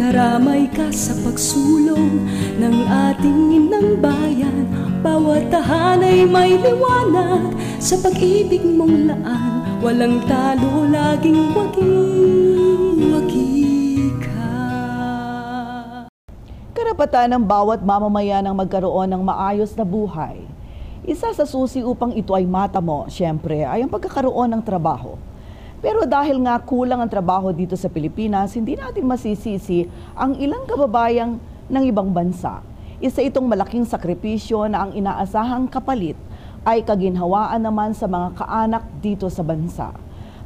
Naramay ka sa pagsulong ng ating inang bayan. Bawat tahanay may liwanag sa pag-ibig mong laan. Walang talo, laging wagi ka. Karapatan ng bawat mamamayan ang magkaroon ng maayos na buhay. Isa sa susi upang ito ay matamo, syempre, ay ang pagkakaroon ng trabaho. Pero dahil nga kulang ang trabaho dito sa Pilipinas, hindi natin masisisi ang ilang kababayang ng ibang bansa. Isa itong malaking sakripisyo na ang inaasahang kapalit ay kaginhawaan naman sa mga kaanak dito sa bansa.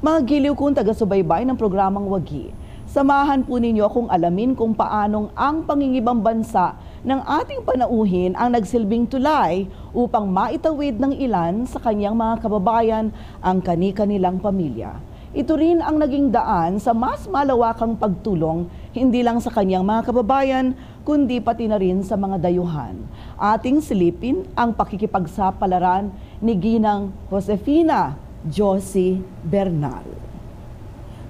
Mga giliw kong taga-subaybay ng programang Wagi, samahan po ninyo kung alamin kung paanong ang pangingibang bansa ng ating panauhin ang nagsilbing tulay upang maitawid ng ilan sa kanyang mga kababayan ang kani-kanilang pamilya. Ito rin ang naging daan sa mas malawakang pagtulong hindi lang sa kanyang mga kababayan kundi pati na rin sa mga dayuhan. Ating silipin ang pakikipagsapalaran ni Ginang Josefina Josie Bernal.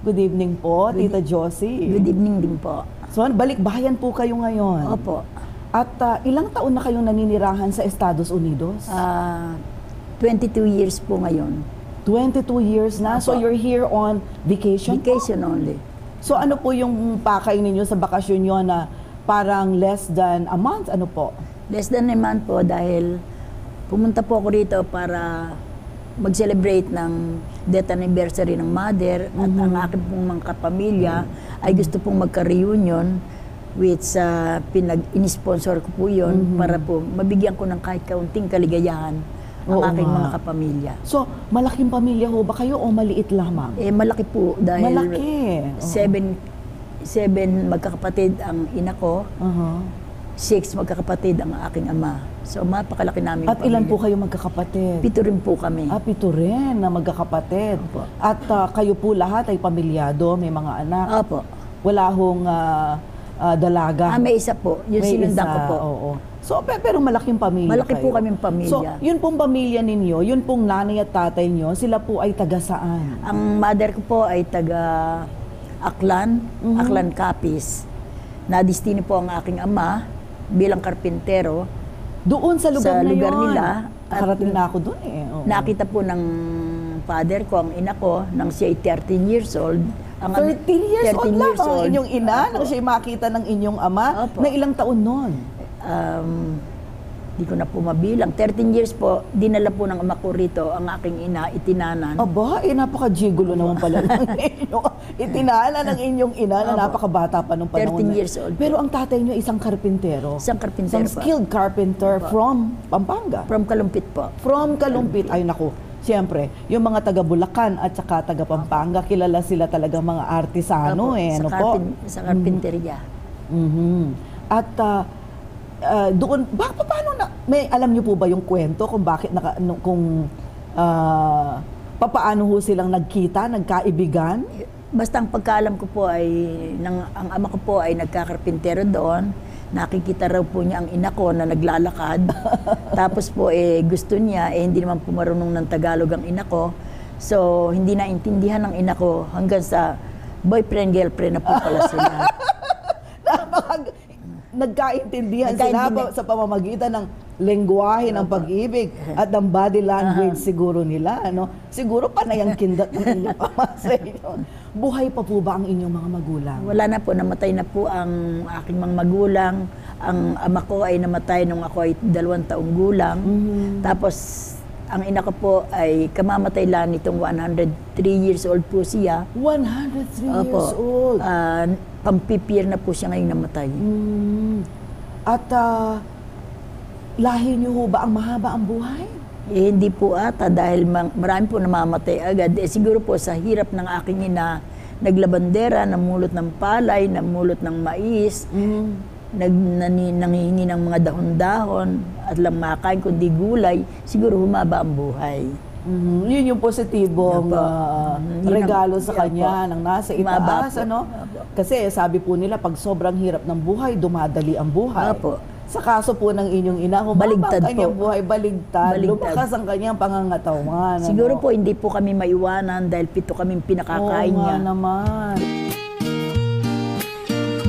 Good evening po, Tita Josie. Good evening din po. So, balikbayan po kayo ngayon. Opo. At ilang taon na kayong naninirahan sa Estados Unidos? 22 years po ngayon. 22 years na? So, you're here on vacation? Vacation only. So, ano po yung pakay ninyo sa bakasyon nyo na parang less than a month? Ano po? Less than a month po dahil pumunta po ako rito para mag-celebrate ng death anniversary ng mother at ang aking pong mga kapamilya ay gusto pong magka-reunion which in-sponsor ko po yun para po mabigyan ko ng kahit kaunting kaligayahan ang aking mga kapamilya. So, malaking pamilya ho ba kayo o maliit lamang? Malaki po dahil malaki. seven magkakapatid ang ina ko, 6 magkakapatid ang aking ama. So, mapakalaki namin At pamilya. ilan po kayo magkakapatid? 7 rin po kami. 7 rin na magkakapatid. Opo. At kayo po lahat ay pamilyado, may mga anak? Opo. Wala hong dalaga? May isa po. Yung sinundan ko po. Oo. So, pero malaking pamilya Malaki kayo. po kaming pamilya. So, yun pong pamilya ninyo, yun pong nanay at tatay nyo, sila po ay taga saan? Ang mother ko po ay taga Aklan, Aklan Capiz. Nadistino po ang aking ama bilang karpintero. Doon sa lugar na yun? nila. Nakarating na ako doon eh. Oo. Nakita po ng father ko, ang ina ko, nang siya ay 13 years old. 13 years old lang ang inyong ina, nang siya makita ng inyong ama. Opo. Na ilang taon nun? Di ko na po mabilang. 13 years po, dinala po ng ama ko rito ang aking ina, itinanan. Aba, napaka-gigulo naman pala ng inyong itinanan ng inyong ina na napakabata pa nung panahon. 13 years old. Pero ang tatay nyo isang karpintero. Isang karpintero Isang skilled carpenter from Pampanga. From Kalumpit po. From Kalumpit. Ay naku, siyempre, yung mga taga Bulacan at saka taga Pampanga, kilala sila talaga mga artisano ano po? Sa karpinterya. At doon, paano na, may alam niyo po ba yung kwento kung bakit, paano ho silang nagkita, nagkaibigan? Basta ang pagkaalam ko po ay, ang ama ko po ay nagkakarpintero doon. Nakikita raw po niya ang ina ko na naglalakad. Tapos po gusto niya, hindi naman po marunong ng Tagalog ang ina ko. So, hindi naintindihan ng ina ko hanggang sa boyfriend-girlfriend na po pala sila. Nagkaintindihan sila sa pamamagitan ng lengguwahe ng pag-ibig at ng body language siguro nila. Siguro panay ang kindat ng inyong ama sa inyo. Buhay pa po ba ang inyong mga magulang? Wala na po, namatay na po ang aking mga magulang. Ang ama ko ay namatay nung ako ay 2 taong gulang. Tapos, ang ina ko po ay kamamatay lang nitong 103 years old po siya. 103 years old? Pampipir na po siya ngayong namatay. At lahi niyo ho ba ang mahaba ang buhay? Hindi po ata dahil marami po namamatay agad. Siguro po sa hirap ng aking ina, naglabandera, namulot ng palay, namulot ng mais, nangihingi ng mga dahon-dahon at lang makain kundi gulay, siguro humaba ang buhay. Yun yung positibong regalo sa kanya ng nasa itaas, Kasi sabi po nila, pag sobrang hirap ng buhay, dumadali ang buhay. Sa kaso po ng inyong ina, humaba ang kanyang buhay, baligtad. Lumakas ang kanyang pangangatawan. Siguro po hindi po kami maiwanan dahil 7 kaming pinakakain niya. Oo nga naman.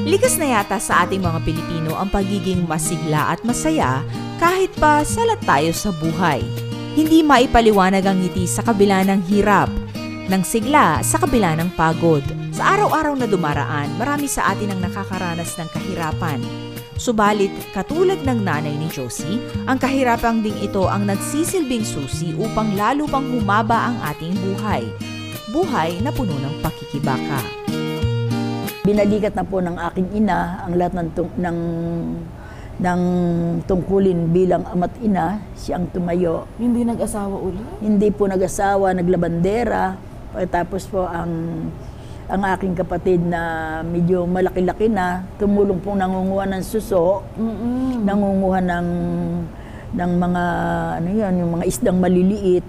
Likas na yata sa ating mga Pilipino ang pagiging masigla at masaya kahit pa salat tayo sa buhay. Hindi maipaliwanag ang ngiti sa kabila ng hirap, ng sigla sa kabila ng pagod. Sa araw-araw na dumaraan, marami sa atin ang nakakaranas ng kahirapan. Subalit, katulad ng nanay ni Josie, ang kahirapang ding ito ang nagsisilbing susi upang lalo pang humaba ang ating buhay. Buhay na puno ng pakikibaka. Binalikat na po ng aking ina ang lahat ng tungkulin bilang ama't ina, siyang tumayo. Hindi nag-asawa ulit? Hindi po nag-asawa, naglabandera. Pagkatapos po ang aking kapatid na medyo malaki-laki na, tumulong pong nangunguha ng suso, nangunguha ng mga, ano yun, yung mga isdang maliliit,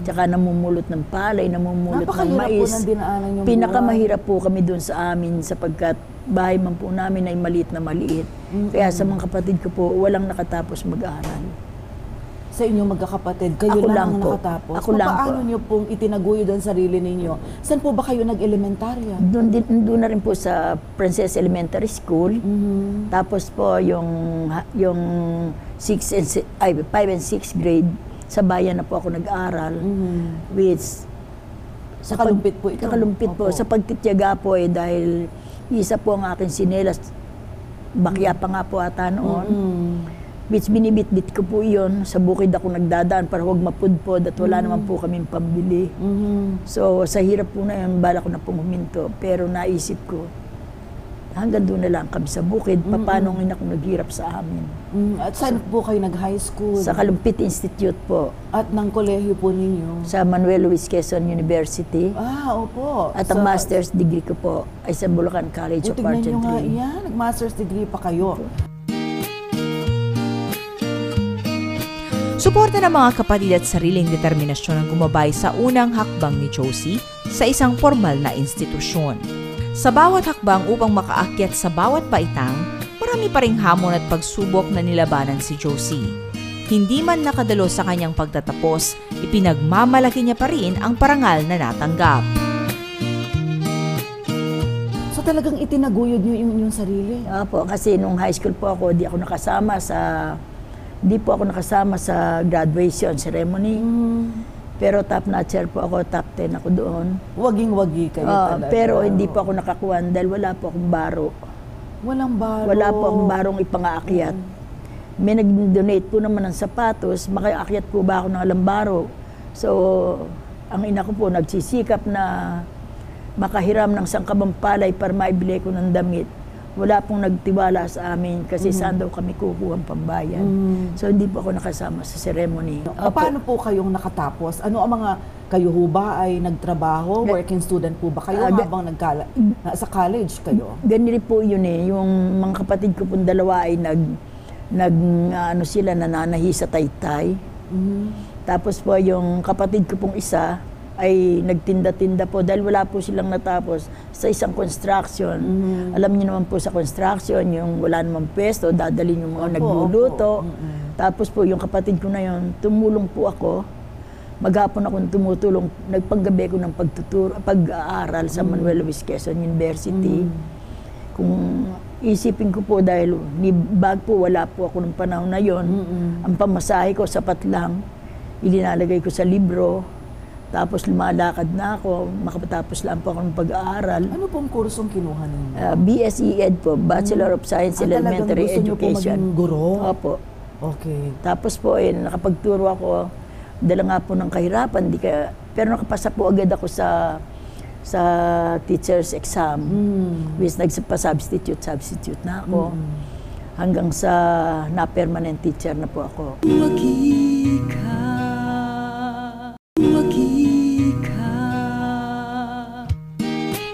tsaka namumulot ng palay, namumulot ng mais. Napakahirap po ng dinaanan yung Pinakamahirap po kami doon sa amin sapagkat bahay man po namin ay maliit na maliit. Kaya sa mga kapatid ko po, walang nakatapos mag-aaral. Sa inyo magkakapatid, kayo Ako lang lang ang po. nakatapos? Ako lang Paano po. niyo pong itinaguyod ang sarili ninyo? Saan po ba kayo nag-elementarya? Doon na rin po sa Princess Elementary School. Tapos po yung 5 and 6 grade, sa bayan na po ako nag-aral. Which, Sa Kalumpit po ito? Kalumpit po. Opo. Sa pagtityaga po dahil isa po ang aking sinelas, bakya pa nga po ata noon. Which binibit-bit ko po yun. Sa bukid ako nagdadaan para huwag mapudpod at wala naman po kaming pambili. So sa hirap po na yun, bala ko na pong huminto. Pero naisip ko, hanggang doon na lang kami sa bukid. Paano ang ina kong naghirap sa amin? At saan po kayo nag-high school? Sa Kalumpit Institute po. At ng kolehiyo po ninyo? Sa Manuel Luis Quezon University. Opo. At ang master's degree ko po ay sa Bulacan College of Arts Tignan and nyo nga Training. yan, nag-master's degree pa kayo. Suporta ng mga kapatid at sariling determinasyon ang gumabay sa unang hakbang ni Josie sa isang formal na institusyon. Sa bawat hakbang upang makaakyat sa bawat paitang, marami pa ring hamon at pagsubok na nilabanan si Josie. Hindi man nakadalo sa kanyang pagtatapos, ipinagmamalaki niya pa rin ang parangal na natanggap. So talagang itinaguyod nyo yung inyong sarili? Opo, kasi nung high school po ako, di po ako nakasama sa graduation ceremony. Pero top notcher po ako, top 10 ako doon. Waging-wagi kayo talaga. Pero hindi po ako nakakuhan dahil wala po akong baro. Walang baro? Wala po akong barong ipangaakyat. May nag-donate po naman ng sapatos, makaakyat po ba ako ng alam baro? So, ang ina ko po nagsisikap na makahiram ng sangkabang palay para maibili ko ng damit. Wala pong nagtiwala sa amin kasi saan daw kami kukuha ang pambayan. So hindi po ako nakasama sa ceremony. Paano po kayong nakatapos? Ano ang mga, kayo ho ba ay nagtrabaho? Working student po ba kayo habang sa college kayo? Ganyan po yun eh. Yung mga kapatid ko pong dalawa ay nananahi sa Taytay. Tapos po yung kapatid ko pong isa ay nagtinda-tinda po dahil wala po silang natapos sa isang construction. Alam niyo naman po sa construction, yung wala namang pwesto, dadalhin yung mga nagluluto. Tapos po yung kapatid ko na yun, tumulong po ako. Maghapon akong tumutulong, nagpanggabi ko ng pag-aaral sa Manuel Luis Quezon University. Kung isipin ko po dahil bag po, wala po ako ng panahon na yon. Ang pamasahe ko, sapat lang. Ilinalagay ko sa libro. Tapos lumalakad na ako, makapatapos lang po ako ng pag-aaral. Ano pong kursong kinuha ninyo? BSE Ed po, Bachelor of Science in Elementary Education. Talagang gusto niyo po maging guro? Opo. Okay. Tapos po, nakapagturo ako, dala nga po ng kahirapan, pero nakapasa po agad ako sa teacher's exam. Which nagpa-substitute na ako. Hanggang sa na-permanent teacher na po ako.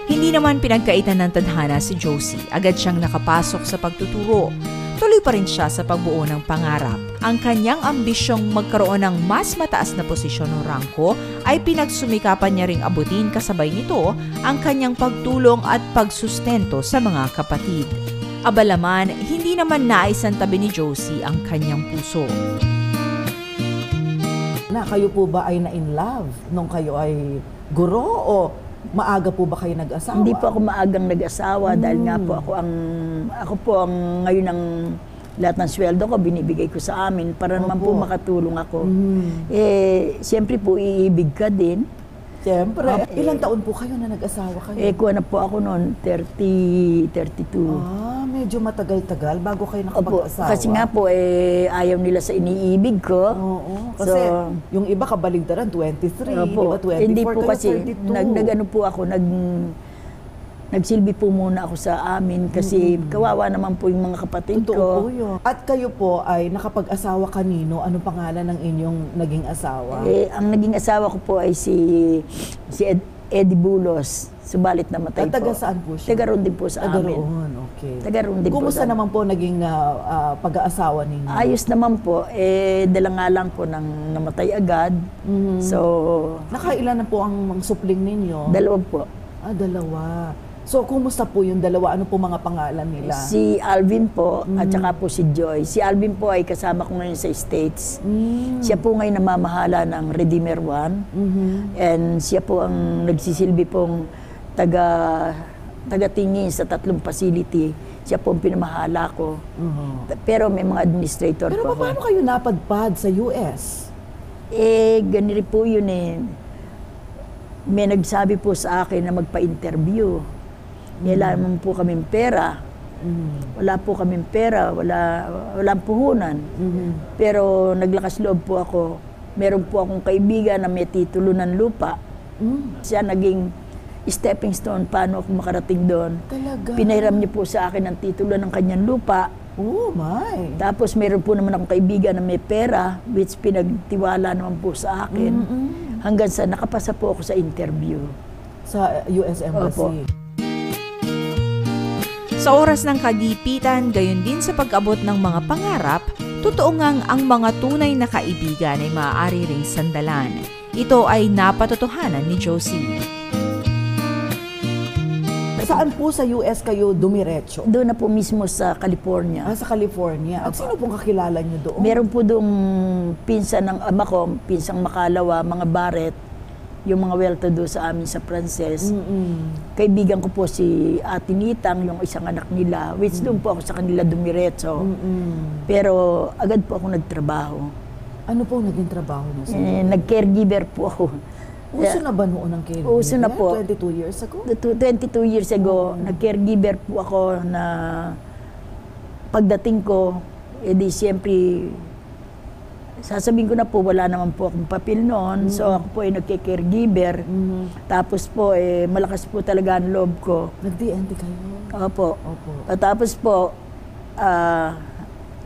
Hindi naman pinagkaitan ng tadhana si Josie. Agad siyang nakapasok sa pagtuturo. Tuloy pa rin siya sa pagbuo ng pangarap. Ang kanyang ambisyong magkaroon ng mas mataas na posisyon ng rangko ay pinagsumikapan niya ring abutin kasabay nito ang kanyang pagtulong at pagsustento sa mga kapatid. Abalaman, hindi naman naisan tabi ni Josie ang kanyang puso. Kayo po ba ay na-in love nung kayo ay guro o Maaga po ba kayo nag-asawa? Hindi po ako maagang nag-asawa dahil nga po ako po ang ngayon ang lahat ng sweldo ko binibigay ko sa amin para naman po makatulong ako. Siyempre po iibig ka din. Siyempre. Ilang taon po kayo na nag-asawa kayo? Kuha na po ako noon, 32. Medyo matagal-tagal bago kayo Opo, nakapag-asawa. kasi nga po, ayaw nila sa iniibig ko. Oo, kasi yung iba kabaligtaran, 23, Opo, di ba 24, hindi po kayo kasi, 32. nagsilbi po muna ako sa amin kasi kawawa naman po yung mga kapatid Totoo ko. po yun. At kayo po ay nakapag-asawa kanino? Anong pangalan ng inyong naging asawa? Ang naging asawa ko po ay si Eddie Bulos. Subalit namatay po. Taga saan po siya? Taga roon din po sa amin. Taga roon, okay. Taga roon din Kumusta po. naman po naging pag-aasawa ninyo? Ayos naman po. Dala nga lang po nang namatay agad. So, Nakailan na po ang supling ninyo? dalawa po. Dalawa. So, kumusta po yung dalawa? Ano po mga pangalan nila? Si Alvin po at saka po si Joy. Si Alvin po ay kasama ko ngayon sa States. Siya po ngayon namamahala ng Redeemer One. And siya po ang nagsisilbi pong taga-tingin sa 3 facility. Siya po ang pinamahala ko. Pero may mga administrator Pero po ako. paano kayo napadpad sa US? Ganito po yun May nagsabi po sa akin na magpa-interview. Wala naman po kaming pera. Wala po kaming pera, walang puhunan. Pero naglakas loob po ako. Meron po akong kaibigan na may titulo ng lupa. Siya naging stepping stone paano ako makarating doon. Talaga? Pinahiram niya po sa akin ang titulo ng kanyang lupa. Oh my! Tapos meron po naman akong kaibigan na may pera, which pinagtiwala naman po sa akin. Hanggang sa nakapasa po ako sa interview. Sa US Embassy? Opo. Sa oras ng kagipitan, gayon din sa pag-abot ng mga pangarap, totoo ngang ang mga tunay na kaibigan ay maaari ring sandalan. Ito ay napatotohanan ni Josie. Saan po sa US kayo dumiretso? Doon na po mismo sa California. Sa California. At sino pong kakilala nyo doon? Meron po doong pinsan ng ama ko, pinsang Makalawa, mga Barrett, yung mga well-to-do sa amin sa Frances. Kaibigan ko po si Ate Nitang, yung isang anak nila, which doon po ako sa kanila dumiretso. Pero agad po ako nagtrabaho. Ano po naging trabaho mo sa Nag-caregiver po ako. Uso na ba noon ang caregiver? Uso na po. 22 years ago? 22 years ago, nag-caregiver po ako na pagdating ko, edi siyempre, sasabihin ko na po, wala naman po akong papel noon. So ako po ay nagke-caregiver. Tapos po, malakas po talaga ang loob ko. Nag-DNT kayo? Opo. Opo. Tapos po,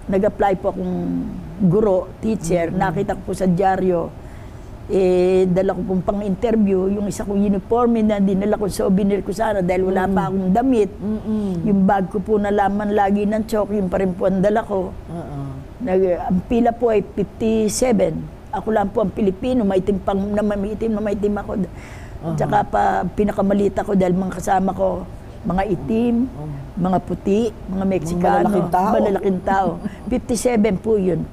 nag-apply po akong guro, teacher. Nakita ko po sa dyaryo. Dala ko pong pang-interview, yung isa kong uniforme na dinala ko souvenir ko sana dahil wala pa akong damit. Yung bag ko po na laman lagi ng chok, yung pa rin po ang dala ko. Ang pila po ay 57. Ako lang po ang Pilipino, maitim na maitim ako. Tsaka pa pinakamalita ko dahil mga kasama ko, mga itim, mga puti, mga Meksikano, malalaking tao. 57 po yun.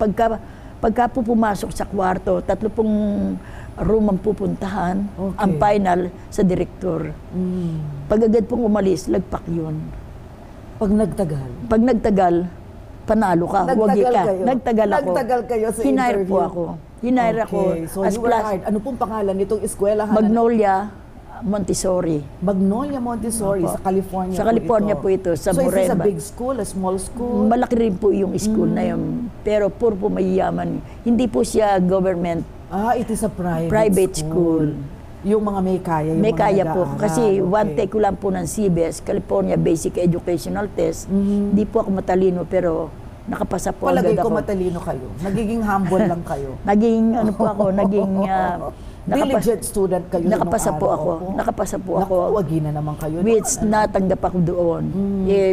Pagka po pumasok sa kwarto, 3 pong room ang pupuntahan, ang final sa direktor. Pag agad pong umalis, lagpak yun. Pag nagtagal? Pag nagtagal, panalo ka, huwagi ka. Kayo. Nagtagal ako. Nagtagal kayo sa Hinire interview? po ako. Hinire ako. So you were hired. Ano pong pangalan nitong eskwelahan? Magnolia Montessori. Magnolia Montessori sa California. Sa California po ito, sa So is this a Moreba. big school, a small school? Malaki rin po yung school na yun. Pero puro po mayayaman. Hindi po siya government. It is a Private school. Yung mga may kaya, yung May mga kaya po. nag-aaral. Kasi one take ko lang po ng CBS, California Basic Educational Test. Hindi po ako matalino pero nakapasa po Palagay agad ko ako. matalino kayo. Nagiging humble lang kayo. Naging ano po ako, naging Diligent student kayo. nakapasa nung po araw ako. Nakapasa po ako. Naku, wagi na naman kayo. Which natanggap ako doon.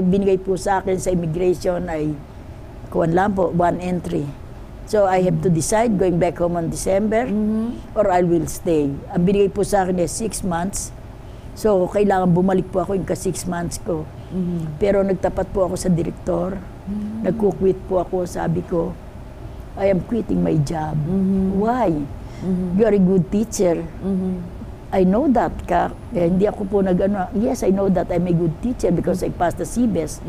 Binigay po sa akin sa immigration ay kuwan lang po, 1 entry. So I have to decide going back home on December or I will stay. Ang binigay po sa akin is 6 months. So kailangan bumalik po ako yung 6 months ko. Pero nagtapat po ako sa direktor. Nagkukwit po ako, sabi ko, I am quitting my job. Why? You are a good teacher. I know that. Hindi ako po yes, I know that I'm a good teacher because I passed the CBES.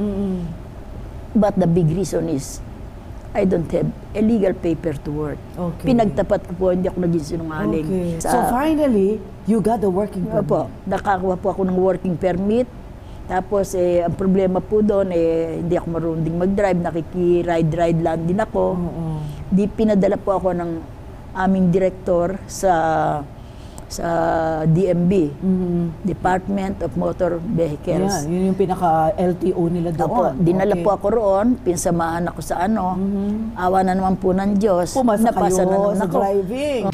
But the big reason is, I don't have a legal paper to work. Okay. Pinagtapat ko po, hindi ako naging sinungaling. Okay. So finally, you got the working permit? Opo, nakakuha po ako ng working permit. Tapos, ang problema po doon, hindi ako marunong ding mag-drive, nakiki-ride lang din ako. Di pinadala po ako ng aming director sa DMV, Department of Motor Vehicles. Yeah, yun yung pinaka-LTO nila doon. Opo, dinala po ako roon, pinsamahan ako sa awa na naman po ng Diyos. Pumasa napasa na kayo naman sa ako. driving.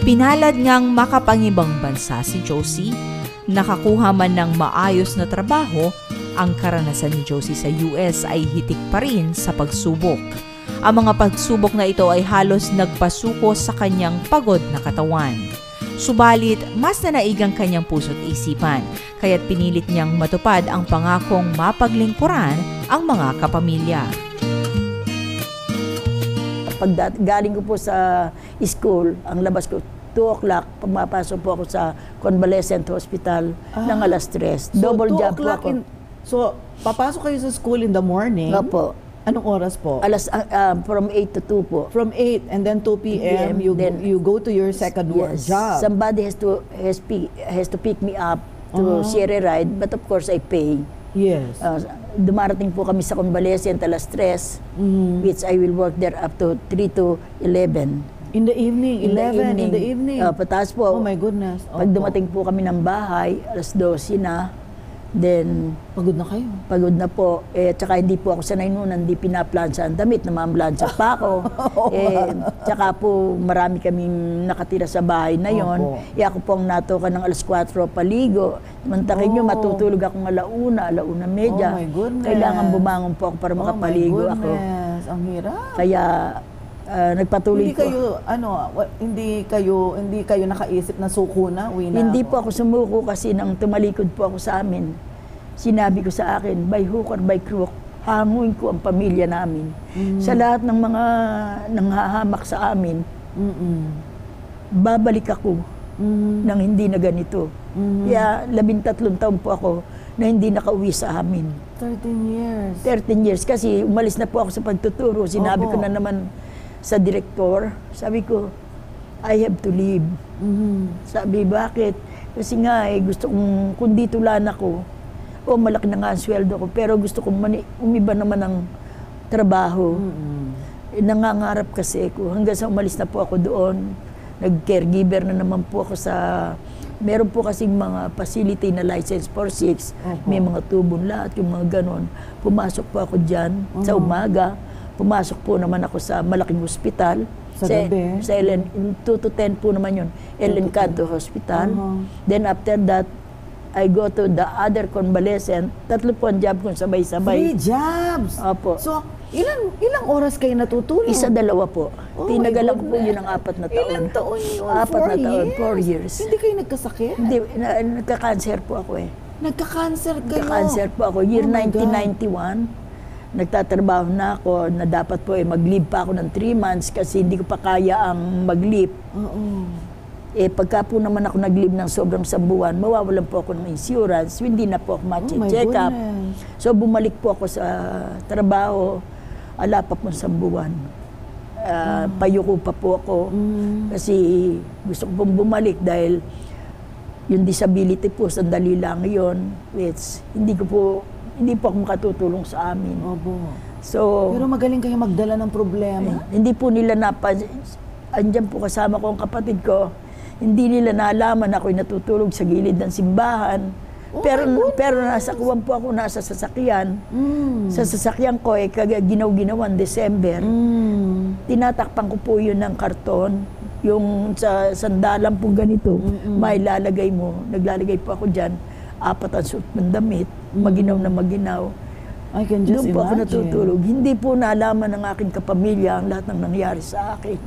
Pinalad niyang makapangibang bansa si Josie, nakakuha man ng maayos na trabaho, ang karanasan ni Josie sa US ay hitik pa rin sa pagsubok. Ang mga pagsubok na ito ay halos nagpasuko sa kanyang pagod na katawan. Subalit, mas nanaigang kanyang puso't isipan, kaya't pinilit niyang matupad ang pangakong mapaglingkuran ang mga kapamilya. Pag galing ko po sa school, ang labas ko, 2 o'clock, pumapasok po ako sa convalescent hospital ng alas 3. Double job po ako. So, papasok kayo sa school in the morning? Opo. Anong oras po? From 8 to 2 po. From 8 and then 2 p.m. you go to your second job. Somebody has to pick me up to share a ride, but of course I pay. Yes. Dumarating po kami sa convalescent alas 3, which I will work there up to 3 to 11. In the evening, 11 in the evening. Pataas po. Oh my goodness. Pag dumating po kami ng bahay, alas 12 na, then pagod na kayo. Pagod na po. Tsaka hindi po ako sanay noon, hindi pinaplansya ang damit, namamlansya pa ako. Tsaka po marami kaming nakatira sa bahay na yon. Ako po ang natukan ng alas 4 paligo. Mantakin nyo, matutulog akong alauna media. Oh my goodness. Kailangan bumangon po ako para makapaligo ako. Ang hirap. Kaya nagpatuloy hindi kayo nakaisip na suko na, uwi na Hindi ako. po ako sumuko kasi nang tumalikod po ako sa amin. Sinabi ko sa akin, by hook or by crook, hanguin ko ang pamilya namin. Sa lahat ng mga nanghahamak sa amin, babalik ako nang hindi na ganito. Kaya 13 taon po ako na hindi nakauwi sa amin. 13 years. 13 years kasi umalis na po ako sa pagtuturo. Sinabi ko na naman sa direktor, sabi ko, I have to leave. Sabi, bakit? Kasi nga, gusto kong, kung dito lang ako, malaki na nga ang sweldo ko, pero gusto kong umiba naman ng trabaho. Nangangarap kasi ako. Hanggang sa umalis na po ako doon, nag-caregiver na naman po ako sa, meron po kasing mga facility na license for 6, may mga tubong lahat, yung mga ganon. Pumasok po ako dyan sa umaga. Pumasok po naman ako sa malaking hospital. Sa gabi? Sa 2 to 10 po naman yun. El Encanto Hospital. Then after that, I go to the other convalescent. 3 po ang job kong sabay-sabay. 3 jobs? Opo. So, ilang oras kayo natutulog? 1, 2 po. Tinagalan ko po yun ng 4 na taon. Ilang taon yun? 4 na taon, 4 years. Hindi kayo nagkasakit? Hindi, nagka-cancer po ako Nagka-cancer kayo? Nagka-cancer po ako. Year 1991. Nagtatrabaho na ako na dapat po mag-leave pa ako ng 3 months kasi hindi ko pa kaya ang mag-leave. Pagka po naman ako nag-leave ng sobrang buwan, mawawalan po ako ng insurance, hindi na po ako ma-check up. So bumalik po ako sa trabaho, ala pa po 1 buwan. Payuko pa po ako kasi gusto ko pong bumalik dahil yung disability po, sandali lang yun, which hindi po ako makatutulong sa amin. So, pero magaling kayo magdala ng problema. Hindi po nila andyan po kasama ko ang kapatid ko, hindi nila naalaman ako'y natutulog sa gilid ng simbahan. Pero nasa kuwan po ako, nasa sasakyan. Sa sasakyan ko, ginaw-ginawan, December. Tinatakpan ko po yun ng karton. Yung sa sandalan po ganito, may lalagay mo. Naglalagay po ako dyan. 4 ang suot ng damit, maginaw na maginaw. I can just doon po ako imagine. natutulog. Hindi po naalaman ng aking kapamilya ang lahat ng nangyari sa akin.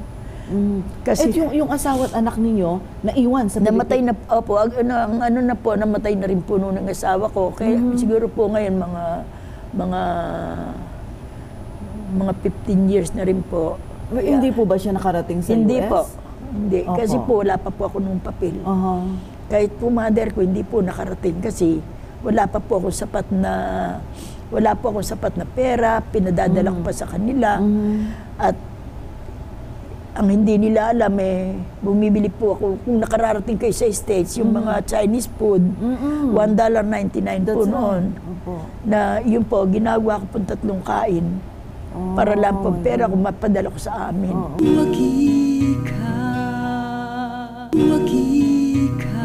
Kasi yung asawa at anak ninyo, naiwan sa namatay na, namatay na rin po noon ng asawa ko. Kaya siguro po ngayon mga 15 years na rin po. Hindi po ba siya nakarating sa Hindi US? po. Hindi. Opo. Kasi po, wala pa po ako nung papel. Aha. Kahit po mother ko, hindi po nakarating kasi wala pa po ako sapat na pera, pinadadala ko pa sa kanila. At ang hindi nila alam bumibili po ako, kung nakararating kayo sa States, yung mga Chinese food, $1.99 po noon. Opo. Na yun po, ginagawa ko po 3 kain para lang po pera kung mapadala ko sa amin. Wagi ka, wagi ka.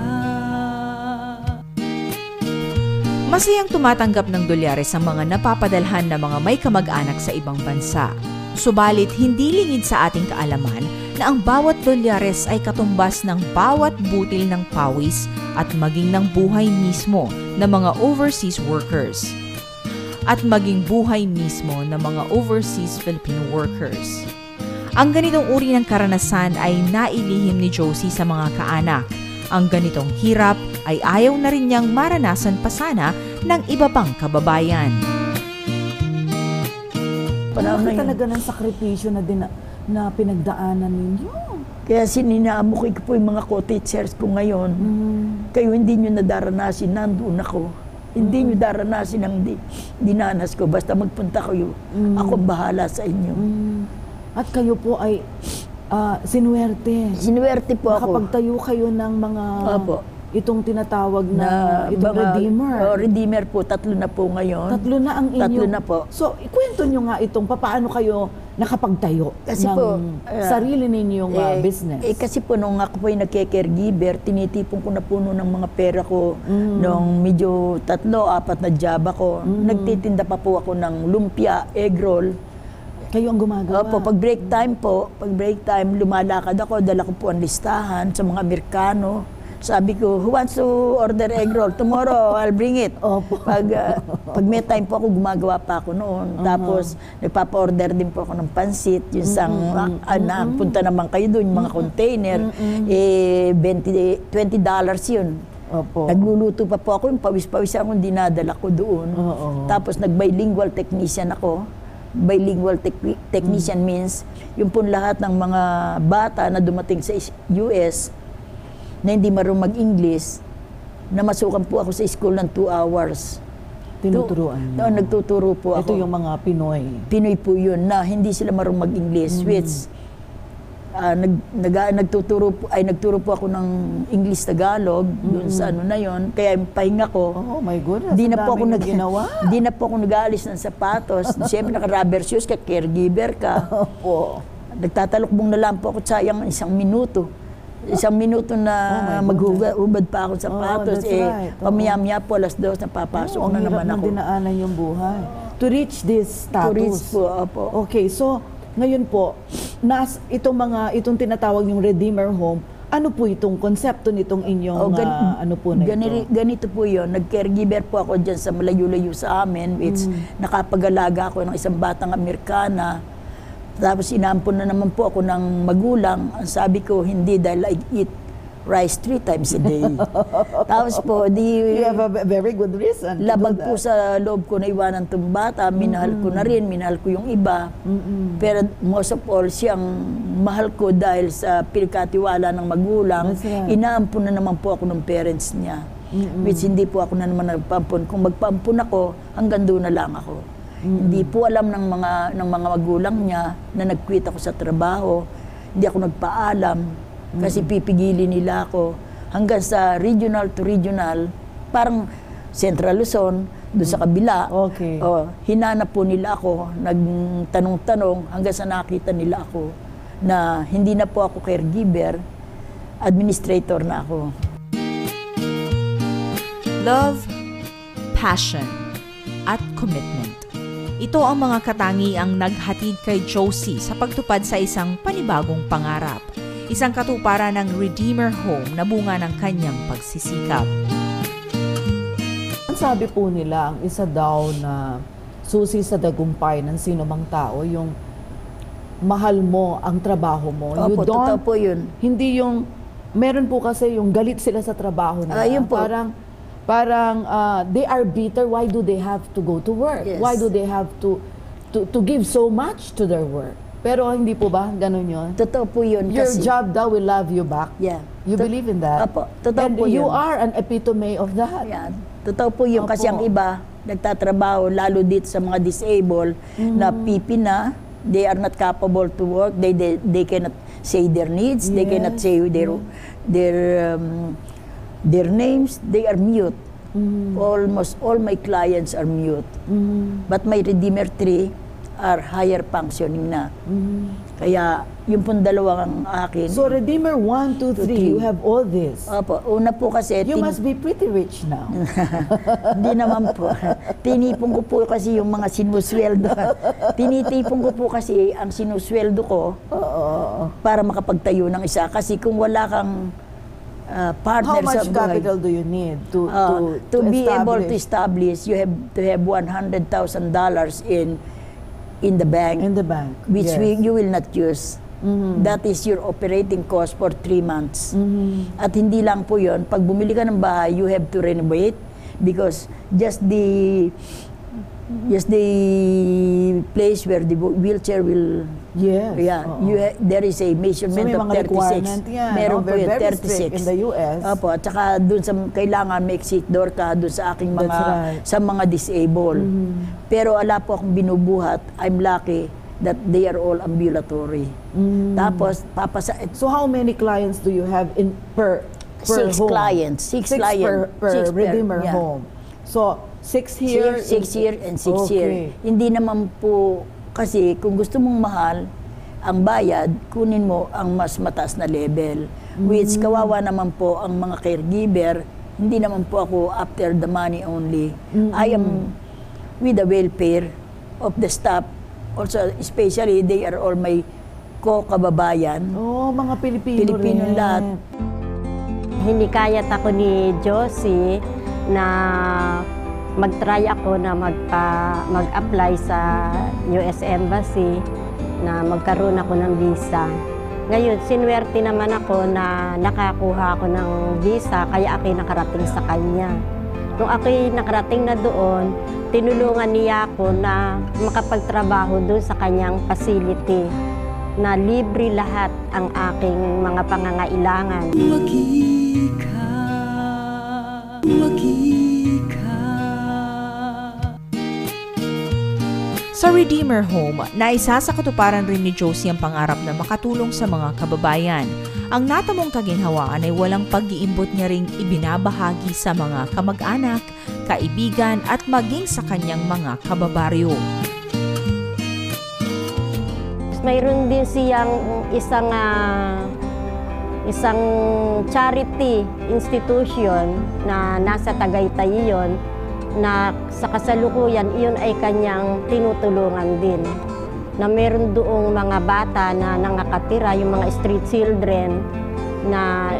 Masayang tumatanggap ng dolyares ang mga napapadalhan na mga may kamag-anak sa ibang bansa. Subalit hindi lingid sa ating kaalaman na ang bawat dolyares ay katumbas ng bawat butil ng pawis at maging ng buhay mismo ng mga overseas workers. At maging buhay mismo ng mga overseas Filipino workers. Ang ganitong uri ng karanasan ay nailihim ni Josie sa mga kaanak. Ang ganitong hirap ay ayaw na rin niyang maranasan pa sana ng iba pang kababayan. Panahon talaga ng sakripisyo na pinagdaanan ninyo. Kaya sininaamoy ko po yung mga cottagers ko ngayon. Kayo hindi nyo nadaranasin, nandoon ako. Hindi nyo daranasin ang dinanas ko. Basta magpunta kayo, ako bahala sa inyo. At kayo po ay sinuwerte. Sinuwerte po ako. Nakapagtayo kayo ng mga itong tinatawag na itong mga, Redeemer. Redeemer po, 3 na po ngayon. 3 na ang inyo. 3 na po. So, ikwento nyo nga itong paano kayo nakapagtayo Kasi ng po, sarili ninyong business. Kasi po nung ako po yung nagke-caregiver, tinitipon ko na po ng mga pera ko nung medyo 3-4 na job ako. Nagtitinda pa po ako ng lumpia, egg roll. Kayo ang gumagawa? Opo, pag break time, lumalakad ako, dala ko po ang listahan sa mga Amerikano. Sabi ko, who wants to order egg roll? Tomorrow, I'll bring it. Opo. Pag may time po ako, gumagawa pa ako noon. Tapos, nagpapa-order din po ako ng pansit. Yung isang, punta naman kayo doon, yung mga container. $20 yun. Opo. Nagluluto pa po ako, yung pawis-pawis ako, dinadala ko doon. Tapos, nag-bilingual technician ako. Bilingual technician means, yung po lahat ng mga bata na dumating sa US, na hindi marunong mag-English, na masukan po ako sa school ng 2 hours. Tinuturuan niyo? Nagtuturo po ako. Ito yung mga Pinoy? Pinoy po yun, na hindi sila marunong mag-English, which nagturo po ako ng English-Tagalog, dun sa ano na yun. Kaya yung pahinga ko, oh my goodness, di na po ako ginawa. Di na po ako nag-aalis ng sapatos. Siyempre, naka-rubber shoes ka, caregiver ka. Opo. Nagtatalokbong na lang po ako, sayang 1 minuto. 1 minuto na maghubad pa ako sa sapatos. Right. Pamiyamya po, 2:00 na papasok na naman ako. Ang hirap ng dinaanan yung buhay. To reach this status. To reach po, opo. Okay, so ngayon po, itong tinatawag yung Redeemer Home, ano po itong konsepto nitong inyong ano po na ito? Ganito po yun. Nag-caregiver po ako dyan sa malayo-layo sa amin, which nakapag-alaga ako ng isang batang Amerikana. Tapos inampon na naman po ako ng magulang. Ang sabi ko, hindi dahil I eat rice 3 times a day. Tapos po, you have a very good reason. Labag po sa loob ko na iwanan itong bata. Minahal ko na rin, minahal ko yung iba. Pero most of all, siyang mahal ko dahil sa pinagkatiwala ng magulang. Inaampon na naman po ako ng parents niya. Which hindi po ako na naman nagpampon. Kung magpampon ako, hanggang doon na lang ako. Hindi po alam ng mga magulang niya na nag-quit ako sa trabaho. Hindi ako nagpaalam kasi pipigilin nila ako hanggang sa regional to regional, parang Central Luzon, doon sa kabila. Okay. Hinanap po nila ako, nagtanong-tanong hanggang sa nakita nila ako na hindi na po ako caregiver, administrator na ako. Love, passion, at commitment. Ito ang mga katangiang naghatid kay Josie sa pagtupad sa isang panibagong pangarap. Isang katuparan ng Redeemer Home na bunga ng kanyang pagsisikap. Ang sabi po nila, ang isa daw na susi sa tagumpay ng sino mang tao, yung mahal mo ang trabaho mo. Opo, totoo po yun. Hindi yung, meron po kasi yung galit sila sa trabaho nila. Yun po. Parang they are bitter. Why do they have to go to work? Yes. Why do they have to give so much to their work? Pero hindi po ba ganun yun? Totoo po yun Your kasi. job daw will love you back. Yeah. You believe in that? Opo, totoo And po you yun. are an epitome of that. Yeah. Totoo po yun kasi Opo. ang iba, nagtatrabaho, lalo dito sa mga disabled, na pipi na, they are not capable to work, they cannot say their needs, they cannot say their names, they are mute. Almost all my clients are mute. But my Redeemer 3 are higher functioning na. Kaya yung pong dalawang akin. So Redeemer 1, 2, 3, you have all this. Opo, una po kasi You must be pretty rich now. hindi naman po. Tinipon ko po kasi yung mga sinusweldo. Tinitipon ko po kasi ang sinusweldo ko para makapagtayo ng isa. Kasi kung wala kang partner How much sa buhay, capital do you need to be able to establish, you have to have $100,000 in the bank. In the bank. Which yes. you will not use. That is your operating cost for 3 months. At hindi lang po yun, pag bumili ka ng bahay, you have to renovate because just the place where the wheelchair will. Yes. Yeah, there is a measurement So, may of mga 36. requirement yan, Meron no? po yung Very strict 36. in the US. Opo, at saka dun sa kailangan may exit door ka dun sa aking mga That's right. sa mga disabled. Pero ala po akong binubuhat. I'm lucky that they are all ambulatory. Tapos So how many clients do you have per six home? clients, six clients per Redeemer yeah. home. So 6 here, Six here and 6 Okay. here. Hindi naman po kasi kung gusto mong mahal ang bayad, kunin mo ang mas mataas na level. Which kawawa naman po ang mga caregiver. Hindi naman po ako after the money only. I am with the welfare of the staff. Also, especially, they are all my ko-kababayan. Oh, mga Pilipino Pilipino rin. lahat. Hinikayat ako ni Josie na mag-try ako na mag-apply sa US Embassy na magkaroon ako ng visa. Ngayon, sinwerte naman ako na nakakuha ako ng visa kaya ako'y nakarating sa kanya. Nung ako'y nakarating na doon, tinulungan niya ako na makapagtrabaho doon sa kanyang facility na libre lahat ang aking mga pangangailangan. Wagi ka, wagi ka. Sa Redeemer Home, naisa sa katuparan rin ni Josie ang pangarap na makatulong sa mga kababayan. Ang natamong kaginhawaan ay walang pag-iimbot niya ring ibinabahagi sa mga kamag-anak, kaibigan at maging sa kanyang mga kababaryo. Mayroon din siyang isang charity institution na nasa Tagaytay iyon na sa kasalukuyan iyon ay kanyang tinutulungan din. Na meron doong mga bata na nangakatira, yung mga street children na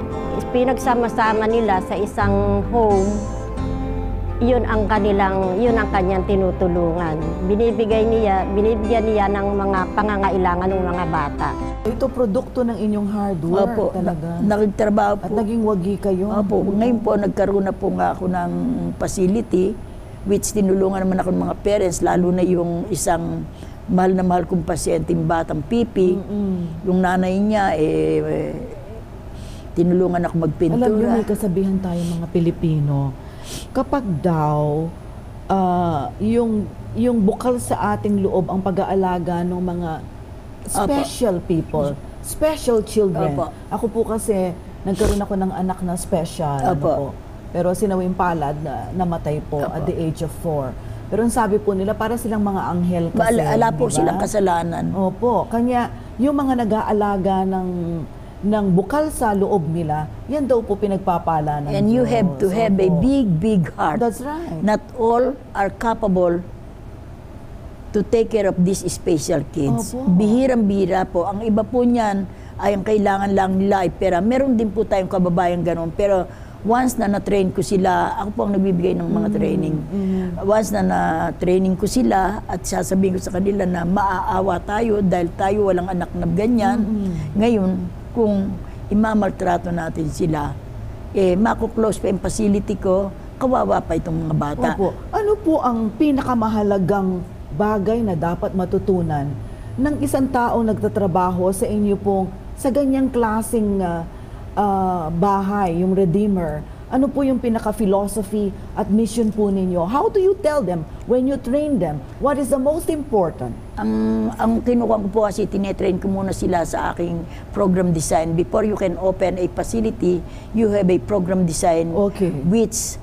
pinagsama-sama nila sa isang home. Yun ang kanyang tinutulungan. Binibigyan niya ng mga pangangailangan ng mga bata. Ito produkto ng inyong hard work Opo, talaga. nagtrabaho At po. naging wagi kayo. Opo, ngayon po nagkaroon na po nga ako ng facility which tinulungan naman ako ng mga parents, lalo na yung isang mahal na mahal kong pasyenteng batang pipi. Yung nanay niya, tinulungan ako magpintura. Alam niyo, may kasabihan tayo mga Pilipino, kapag daw yung bukal sa ating loob ang pag-aalaga ng mga special people, special children. Opo. Ako po kasi, nagkaroon ako ng anak na special. Opo. Po. Pero sinawing palad na namatay po Opo. at the age of 4. Pero ang sabi po nila, para silang mga anghel kasi. Ala po di ba? silang kasalanan. Opo. Kanya, yung mga nag-aalaga ng bukal sa loob nila, yan daw po pinagpapala ng And you Diyos. have to have a Opo. big heart. That's right. Not all are capable to take care of these special kids. Opo. Bihirang-bihira po. Ang iba po niyan ay ang kailangan lang nila ay pera. Meron din po tayong kababayan ganun. Pero once na na-train ko sila, ako po ang nagbibigay ng mga training. Once na na-training ko sila at sasabihin ko sa kanila na maaawa tayo dahil tayo walang anak na ganyan. Ngayon, kung imamaltrato natin sila, mako-close pa yung facility ko, kawawa pa itong mga bata. Opo. Ano po ang pinakamahalagang bagay na dapat matutunan ng isang taong nagtatrabaho sa inyo pong sa ganyang klaseng bahay, yung Redeemer? Ano po yung pinaka-philosophy at mission po ninyo? How do you tell them when you train them? What is the most important? Ang kinuha ko po kasi, tinetrain ko muna sila sa aking program design. Before you can open a facility, you have a program design, Okay. which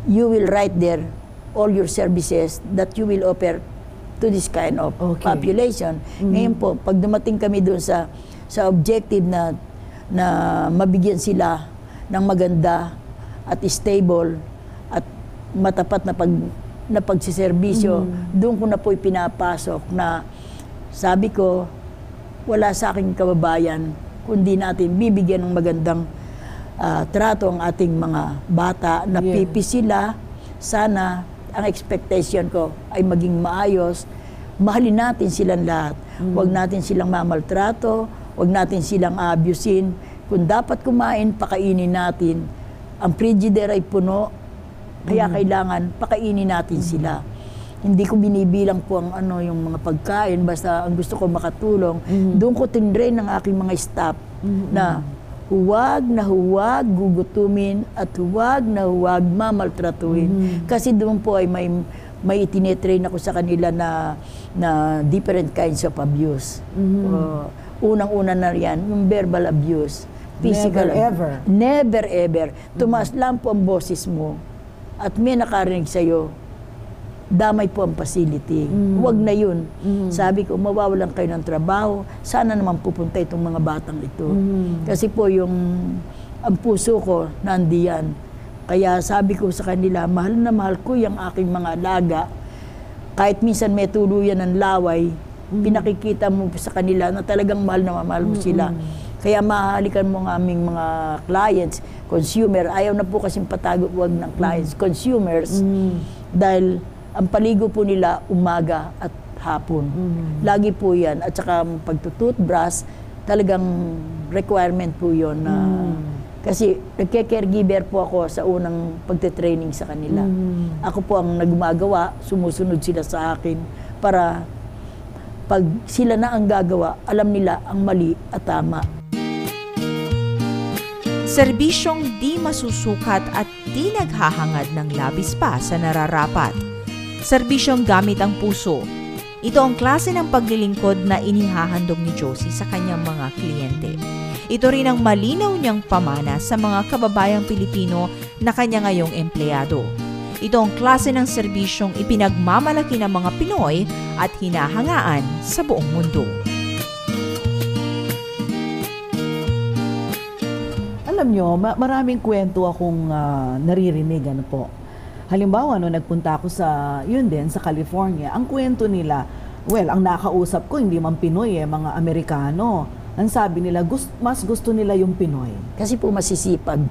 you will write there all your services that you will offer to this kind of Okay. population. Ngayon po, pag dumating kami doon sa objective na mabigyan sila ng maganda at stable at matapat na pagsiservisyo, doon ko na po pinapasok na sabi ko, wala sa aking kababayan kundi natin bibigyan ng magandang trato ang ating mga bata, na pipi sila. Sana ang expectation ko ay maging maayos. Mahalin natin silang lahat. Huwag natin silang mamaltrato, huwag natin silang abusin. Kung dapat kumain, pakainin natin. Ang frigidaire ay puno, kaya kailangan pakainin natin sila. Hindi ko binibilang po ang yung mga pagkain, basta ang gusto ko makatulong. Doon ko tinrain ng aking mga staff na huwag gugutumin at huwag mamaltratuin. Kasi doon po ay may itinetrain ako sa kanila na different kinds of abuse. Unang-una na yan, yung verbal abuse. Physical Never ever. Tumaas lang po ang boses mo at may nakarinig sa'yo, damay po ang facility. Huwag na yun. Sabi ko, mawawalan kayo ng trabaho. Sana naman pupunta itong mga batang ito. Kasi po ang puso ko nandiyan. Kaya sabi ko sa kanila, mahal na mahal ko yung aking mga alaga. Kahit minsan may tuluyan ng laway, pinakikita mo sa kanila na talagang mahal na mahal mo sila. Kaya mahalikan mo ng aming mga clients, consumer. Ayaw na po kasing patawag ng clients, consumers. Dahil ang paligo po nila umaga at hapon. Lagi po yan. At saka pagtututbrush, talagang requirement po yun. Kasi nagke-caregiver po ako sa unang pagte-training sa kanila. Ako po ang nagumagawa, sumusunod sila sa akin para pag sila na ang gagawa, alam nila ang mali at tama. Serbisyong di masusukat at di naghahangad ng labis pa sa nararapat. Serbisyong gamit ang puso. Ito ang klase ng paglilingkod na inihahandog ni Josie sa kanyang mga kliyente. Ito rin ang malinaw niyang pamana sa mga kababayang Pilipino na kanya ngayong empleyado. Ito ang klase ng serbisyong ipinagmamalaki ng mga Pinoy at hinahangaan sa buong mundo. Alam nyo, maraming kwento akong naririnig, ano po. Halimbawa, nagpunta ako sa California, ang kwento nila, ang nakausap ko, hindi man Pinoy mga Amerikano. Ang sabi nila, mas gusto nila yung Pinoy. Kasi po masisipag.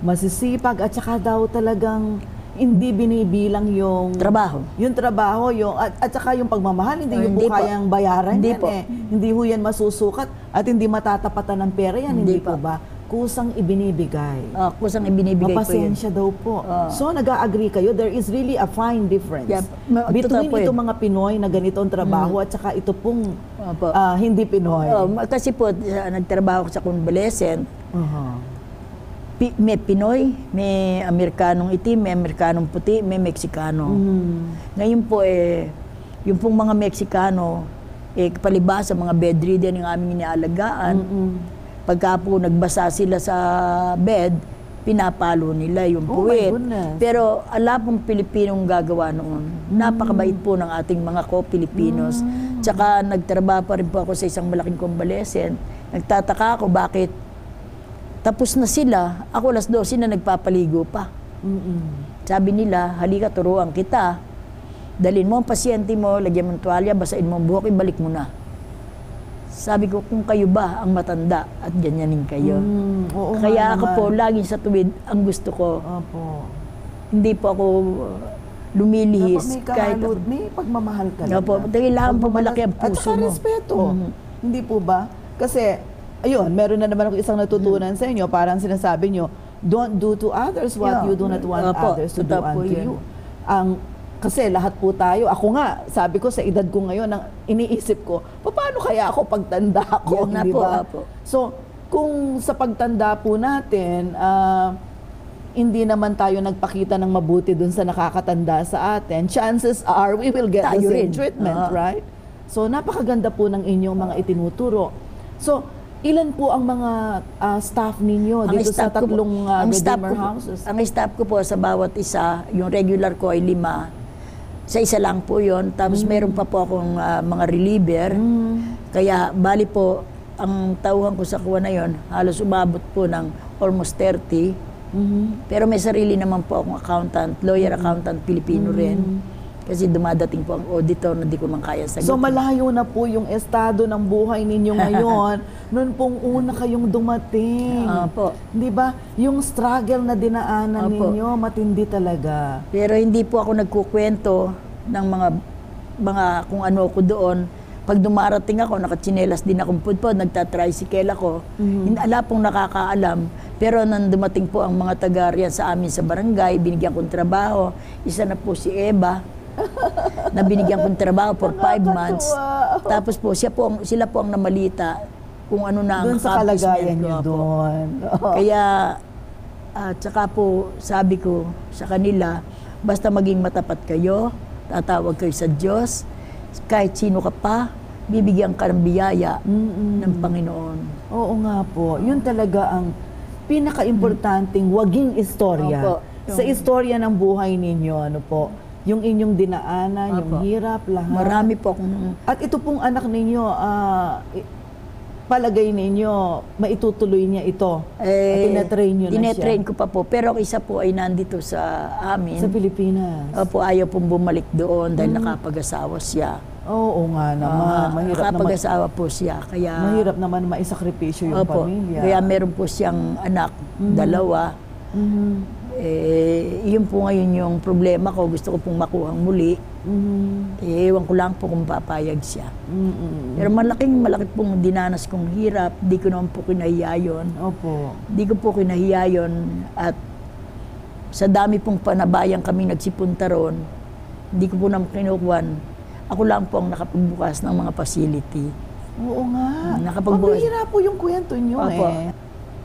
Masisipag at saka daw talagang hindi binibilang yung trabaho. Yung trabaho, at saka yung pagmamahal, hindi yung kayang bayaran hindi yan po. Hindi ho yan masusukat at hindi matatapatan ng pera yan, hindi po ba? Kusang ibinibigay. Kusang ibinibigay po yun. Mapasensya daw po. So, nag-a-agree kayo, there is really a fine difference between itong mga Pinoy na ganitong trabaho at saka ito pong hindi Pinoy. Kasi po, nagtrabaho ko sa convalescent, may Pinoy, may Amerikanong itim, may Amerikanong puti, may Meksikano. Ngayon po, yung pong mga Meksikano, palibasa, mga bedridden yung aming inialagaan. Pagka po nagbasa sila sa bed, pinapalo nila yung puwit. Pero ala pong Pilipinong gagawa noon. Napakabait po ng ating mga ko-Pilipinos. Tsaka nagtrabaho pa rin po ako sa isang malaking convalescent. Nagtataka ako bakit tapos na sila, ako alas 12 na nagpapaligo pa. Sabi nila, halika turuan kita. Dalhin mo ang pasyente mo, lagyan mo ng tuwalya, basain mo ang buhok, ibalik mo na. Sabi ko, kung kayo ba ang matanda at ganyanin kayo. Kaya ako po, laging sa tuwid, ang gusto ko. Hindi po ako lumilihis. May pagmamahal ka lang. Kailangan po malaki ang puso mo. At saka respeto. Hindi po ba? Kasi, ayun, meron na naman ako isang natutunan sa inyo. Parang sinasabi nyo, don't do to others what you do not want others to do unto you. Kasi lahat po tayo, ako nga, sabi ko sa edad ko ngayon, ang iniisip ko, paano kaya ako pagtanda ko, Yan na di po, ba? apo. So, kung sa pagtanda po natin, hindi naman tayo nagpakita ng mabuti dun sa nakakatanda sa atin, chances are we will get the Tayo same rin. treatment, right? So, napakaganda po ng inyong mga itinuturo. So, ilan po ang mga staff ninyo dito sa staff ko po- tatlong ang staff Redeemer ko po- houses? Ang staff ko po sa bawat isa, yung regular ko ay 5. Sa isa lang po yon. Tapos meron pa po akong mga reliever. Kaya bali po, ang tauhan ko sa kuha na yon, halos umabot po ng almost 30. Pero may sarili naman po akong accountant, lawyer accountant, Pilipino rin. Kasi dumadating po ang auditor na di ko man kaya sagutin. So malayo na po yung estado ng buhay ninyo ngayon noon pong una kayong dumating. Opo. Di ba? Yung struggle na dinaanan Opo. ninyo, matindi talaga. Pero hindi po ako nagkukwento ng mga kung ano ko doon. Pag dumarating ako, nakatsinelas din akong pudpod, nagtatricycle ako. Ala pong nakakaalam. Pero nang dumating po ang mga taga riyan sa amin sa barangay, binigyan kong trabaho. Isa na po si Eva, na binigyan kong trabaho for 5 months. Tapos po, sila po ang namalita kung ano na ang Doon sa kalagayan accomplishment nyo ko po. doon. Kaya, tsaka po, sabi ko sa kanila, basta maging matapat kayo, tatawag kayo sa Diyos, kahit sino ka pa, bibigyan ka ng biyaya ng Panginoon. Oo nga po. Yun talaga ang pinaka-importanting waging istorya. Opo. Sa istorya ng buhay ninyo, ano po, yung inyong dinaanan, yung Opo. hirap, lahat. Marami po akong... At ito pong anak ninyo, palagay ninyo, maitutuloy niya ito. At tinatrain nyo na siya. Tinetrain ko pa po. Pero ang isa po ay nandito sa amin. Sa Pilipinas. Opo, ayaw pong bumalik doon dahil nakapag-asawa siya. Oo nga naman. Mahirap naman. Nakapag-asawa po siya. Kaya, Mahirap naman maisakripisyo yung opo, pamilya. kaya meron po siyang anak, 2. Yun po ngayon yung problema ko. Gusto ko pong makuhang muli. Ewan ko lang po kung papayag siya. Pero malaki pong dinanas kong hirap. Di ko naman po kinahiya yun. Opo. Di ko po kinahiya yun. At sa dami pong panabayang kami nagsipunta ron, di ko po naman kinukuhan. Ako lang po ang nakapagbukas ng mga facility. Oo nga. Nakapagbukas. Pambihira po yung kwento nyo Opo.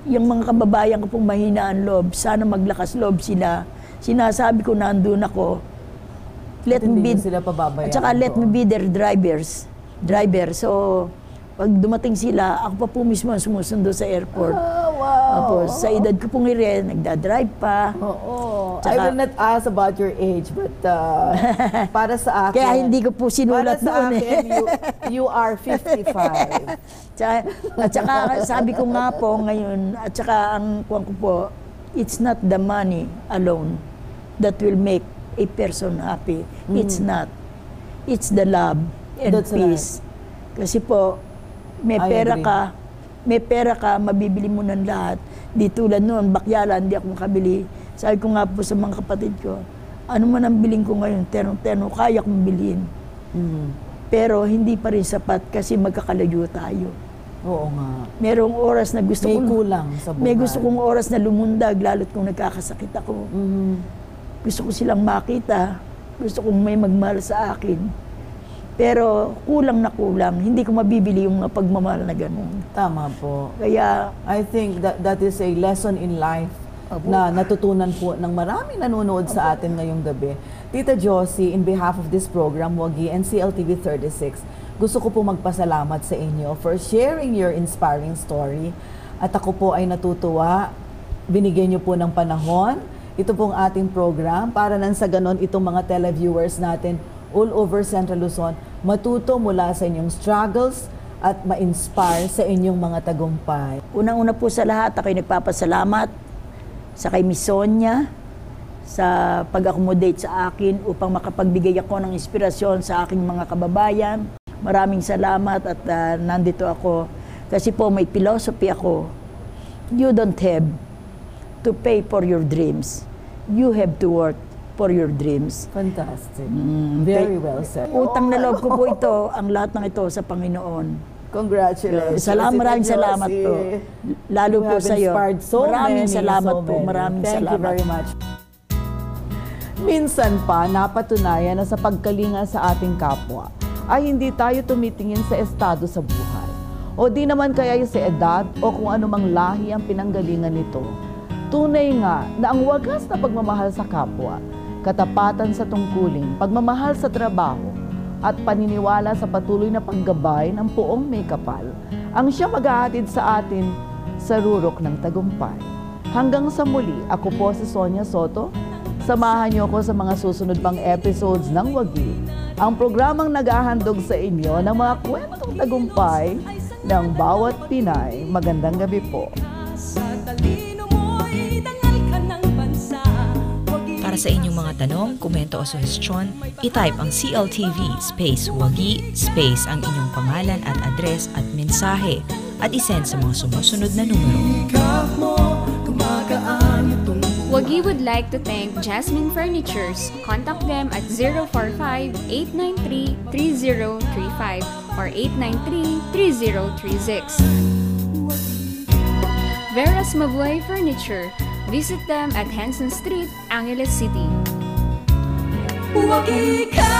Yung mga kababayan ko pong mahinaan loob, sana maglakas loob sila. Sinasabi ko, nandun ako. Let me be, Hindi nyo sila pababayaan at saka let me be their driver. So, pag dumating sila, ako pa po mismo ang sumusundo sa airport. Wow. Opo, sa edad ko pong rin, nagdadrive pa. Oo. I Tsaka- will not ask about your age, but para sa akin... Kaya hindi ko po sinulat para sa doon akin, you are 55. At saka sabi ko nga po ngayon, at saka ang kuwan ko po, it's not the money alone that will make a person happy. It's not. It's the love and That's peace. Kasi po, may I pera agree. ka, mabibili mo ng lahat. Di tulad noon, bakyalan, hindi ako makabili. Sabi ko nga po sa mga kapatid ko, ano man ang biling ko ngayon, terno, kaya kong bilhin. Pero hindi pa rin sapat kasi magkakalayo tayo. Oo nga. Merong oras na gusto May kong... kulang sa buhay. May gusto kong oras na lumundag, lalo't kung nagkakasakit ako. Gusto ko silang makita. Gusto kong may magmahal sa akin. Pero kulang na kulang. Hindi ko mabibili yung mga pagmamahal na gano'n. Tama po. Kaya, I think that is a lesson in life Opo. na natutunan po ng maraming nanonood sa atin ngayong gabi. Tita Josie, in behalf of this program, Wagi and CLTV 36, gusto ko po magpasalamat sa inyo for sharing your inspiring story. At ako po ay natutuwa. Binigyan niyo po ng panahon. Ito pong ating program para nang sa ganon itong mga televiewers natin all over Central Luzon matuto mula sa inyong struggles at ma-inspire sa inyong mga tagumpay. unang-una po sa lahat, ako'y nagpapasalamat sa kay Miss Sonia sa pag-accommodate sa akin upang makapagbigay ako ng inspirasyon sa aking mga kababayan. Maraming salamat at nandito ako kasi po may philosophy ako. You don't have to pay for your dreams. You have to work for your dreams. Fantastic. Very well said. Utang na loob ko po ito, ang lahat ng ito sa Panginoon. Congratulations. Maraming Tita salamat Josie. po. Lalo You po have sa iyo. inspired so Maraming many, salamat so po. many. Maraming Thank salamat. you very much. Minsan pa napatunayan na sa pagkalinga sa ating kapwa ay hindi tayo tumitingin sa estado sa buhay. O di naman kaya sa edad o kung anumang lahi ang pinanggalingan nito. Tunay nga na ang wagas na pagmamahal sa kapwa, katapatan sa tungkulin, pagmamahal sa trabaho, at paniniwala sa patuloy na paggabay ng poong may kapal, ang siya maghahatid sa atin sa rurok ng tagumpay. Hanggang sa muli, ako po si Sonia Soto. Samahan niyo ako sa mga susunod pang episodes ng Wagi, ang programang naghahandog sa inyo ng mga kwentong tagumpay ng bawat Pinay. Magandang gabi po. Para sa inyong mga tanong, komento o suhestyon, i-type ang CLTV space Wagi space ang inyong pangalan at address at mensahe at isend sa mga sumusunod na numero. Wagi would like to thank Jasmine Furnitures. Contact them at 045-893-3035 or 893-3036. Veras Mabuhay Furniture. Visit them at Henson Street, Angeles City. Wagi ka!